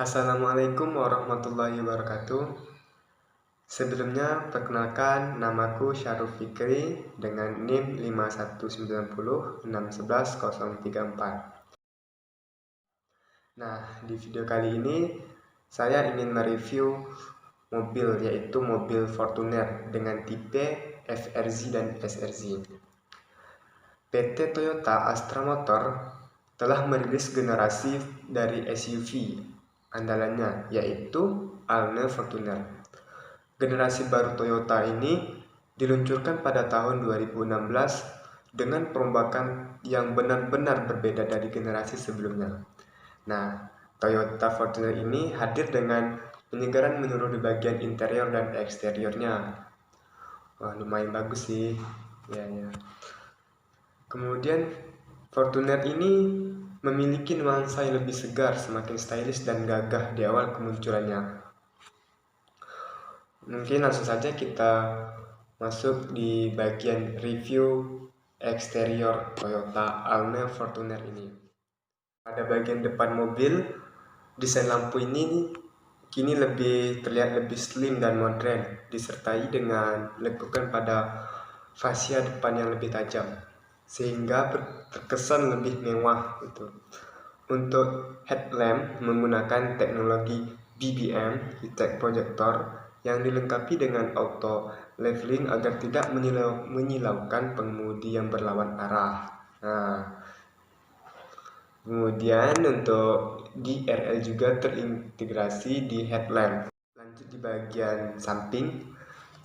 Assalamualaikum warahmatullahi wabarakatuh. Sebelumnya, perkenalkan namaku Syaruf Fikri dengan NIM 519061134. Nah, di video kali ini saya ingin mereview mobil, yaitu mobil Fortuner dengan tipe FRZ dan SRZ. PT Toyota Astra Motor telah merilis generasi dari SUV andalannya, yaitu Alne Fortuner. Generasi baru Toyota ini diluncurkan pada tahun 2016 dengan perombakan yang benar-benar berbeda dari generasi sebelumnya. Nah, Toyota Fortuner ini hadir dengan penyegaran menyeluruh di bagian interior dan eksteriornya. Wah, lumayan bagus sih. Ya. Kemudian Fortuner ini memiliki nuansa yang lebih segar, semakin stylish dan gagah di awal kemunculannya. Mungkin langsung saja kita masuk di bagian review eksterior Toyota Alne Fortuner ini. Pada bagian depan mobil, desain lampu ini kini terlihat lebih slim dan modern, disertai dengan lekukan pada fascia depan yang lebih tajam, sehingga terkesan lebih mewah. Untuk headlamp menggunakan teknologi BBM, Heat Projector, yang dilengkapi dengan auto leveling agar tidak menyilaukan pengemudi yang berlawan arah. Kemudian untuk DRL juga terintegrasi di headlamp. Lanjut di bagian samping,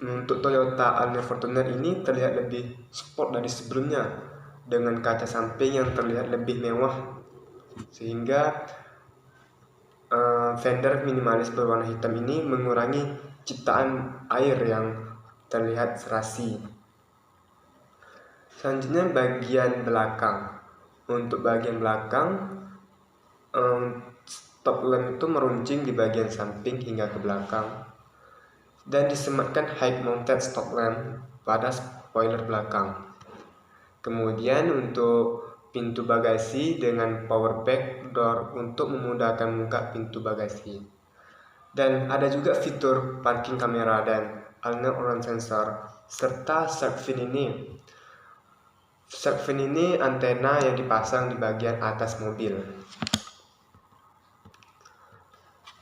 untuk Toyota Alne Fortuner ini terlihat lebih sport dari sebelumnya, dengan kaca samping yang terlihat lebih mewah, sehingga fender minimalis berwarna hitam ini mengurangi ciptaan air yang terlihat serasi. Selanjutnya bagian belakang. Untuk bagian belakang, stop lamp itu meruncing di bagian samping hingga ke belakang, dan disematkan high mounted stop lamp pada spoiler belakang. Kemudian untuk pintu bagasi dengan power back door untuk memudahkan buka pintu bagasi. Dan ada juga fitur parking kamera dan Alne Orange sensor serta shark fin ini. Shark fin ini antena yang dipasang di bagian atas mobil.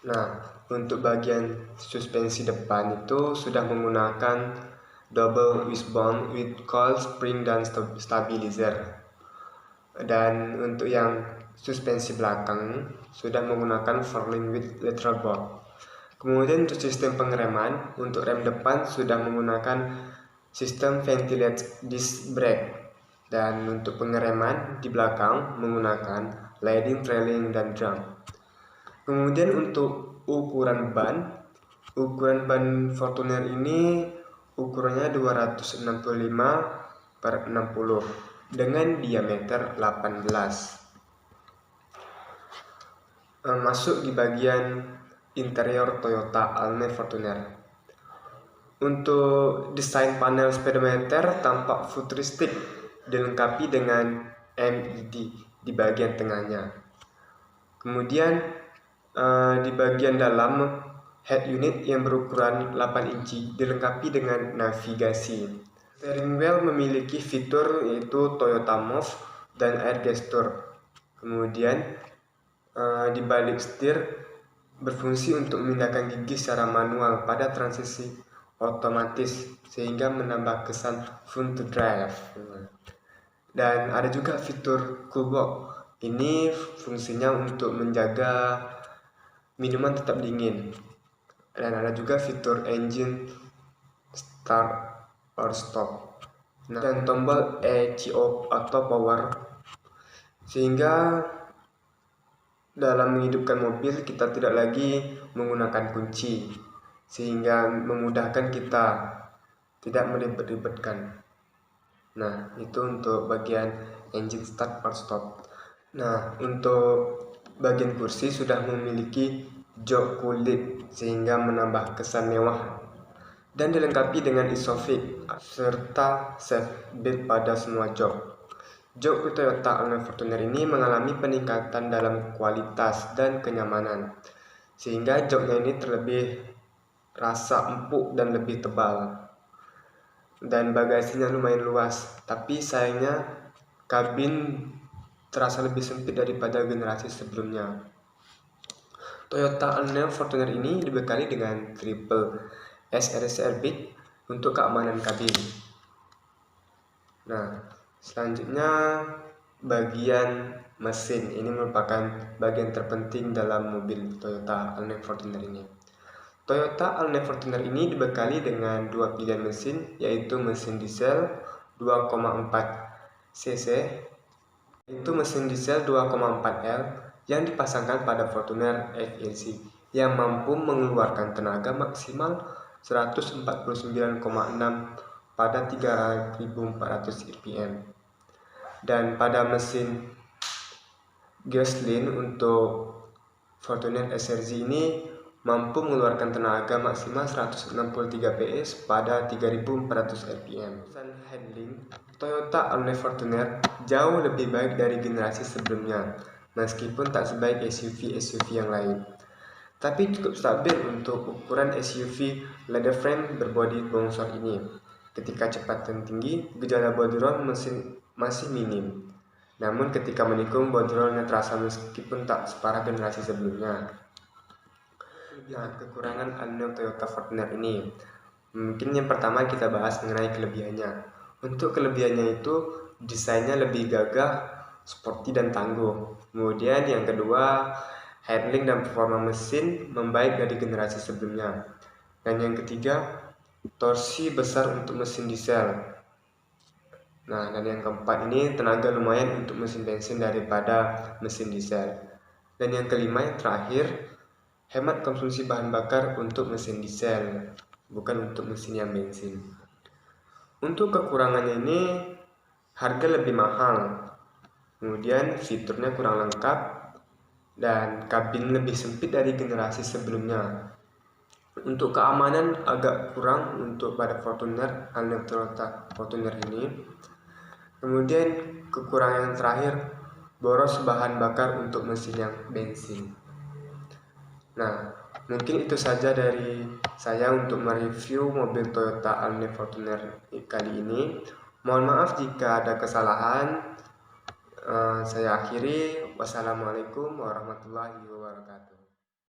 Nah, untuk bagian suspensi depan itu sudah menggunakan double wishbone with coil spring dan stabilizer. Dan untuk yang suspensi belakang sudah menggunakan furling with lateral bolt. Kemudian untuk sistem pengereman, untuk rem depan sudah menggunakan sistem ventilated disc brake, dan untuk pengereman di belakang menggunakan leading, trailing, dan drum. Kemudian untuk ukuran ban Fortuner ini ukurannya 265/60 dengan diameter 18. Masuk di bagian interior Toyota Alne Fortuner. Untuk desain panel speedometer tampak futuristik, dilengkapi dengan LED di bagian tengahnya. Kemudian di bagian dalam, head unit yang berukuran 8 inci dilengkapi dengan navigasi. Steering wheel memiliki fitur yaitu Toyota Move dan Air Gesture. Kemudian di balik setir berfungsi untuk memindahkan gigi secara manual pada transisi otomatis, sehingga menambah kesan fun to drive. Dan ada juga fitur cool box. Ini fungsinya untuk menjaga minuman tetap dingin. Dan ada juga fitur engine start or stop. Dan tombol ECO atau power, sehingga dalam menghidupkan mobil kita tidak lagi menggunakan kunci, sehingga memudahkan kita, tidak meribet-ribetkan. Nah, itu untuk bagian engine start or stop. Nah, untuk bagian kursi sudah memiliki jok kulit, sehingga menambah kesan mewah, dan dilengkapi dengan isofix serta safe belt pada semua jok. Jok Toyota Alne Fortuner ini mengalami peningkatan dalam kualitas dan kenyamanan, sehingga joknya ini terlebih rasa empuk dan lebih tebal, dan bagasinya lumayan luas. Tapi sayangnya kabin terasa lebih sempit daripada generasi sebelumnya. Toyota All-New Fortuner ini dibekali dengan triple SRS airbag untuk keamanan kabin. Nah, selanjutnya bagian mesin ini merupakan bagian terpenting dalam mobil Toyota All-New Fortuner ini. Toyota All-New Fortuner ini dibekali dengan dua pilihan mesin, yaitu mesin diesel 2,4 cc, yaitu mesin diesel 2,4L yang dipasangkan pada Fortuner FEC yang mampu mengeluarkan tenaga maksimal 149,6 pada 3.400 rpm. Dan pada mesin gasoline untuk Fortuner SRZ ini mampu mengeluarkan tenaga maksimal 163 PS pada 3.400 rpm. Pesan handling, Toyota All-New Fortuner jauh lebih baik dari generasi sebelumnya, meskipun tak sebaik SUV-SUV yang lain, tapi cukup stabil untuk ukuran SUV leather frame berbodi bongsor ini. Ketika kecepatan tinggi, gejala body roll mesin masih minim, namun ketika menikung, body rollnya terasa meskipun tak separah generasi sebelumnya. Nah, kekurangan All-New Toyota Fortuner ini, mungkin yang pertama kita bahas mengenai kelebihannya. Untuk kelebihannya itu desainnya lebih gagah, sporty dan tangguh. Kemudian yang kedua, handling dan performa mesin membaik dari generasi sebelumnya. Dan yang ketiga, torsi besar untuk mesin diesel. Nah, dan yang keempat ini tenaga lumayan untuk mesin bensin daripada mesin diesel. Dan yang kelima, yang terakhir, hemat konsumsi bahan bakar untuk mesin diesel, bukan untuk mesin yang bensin. Untuk kekurangannya ini, harga lebih mahal, kemudian fiturnya kurang lengkap, dan kabin lebih sempit dari generasi sebelumnya. Untuk keamanan agak kurang untuk pada Fortuner, All-New Toyota Fortuner ini. Kemudian kekurangan yang terakhir, boros bahan bakar untuk mesin yang bensin. Nah, mungkin itu saja dari saya untuk mereview mobil Toyota All-New Fortuner kali ini. Mohon maaf jika ada kesalahan. Saya akhiri. Wassalamualaikum warahmatullahi wabarakatuh.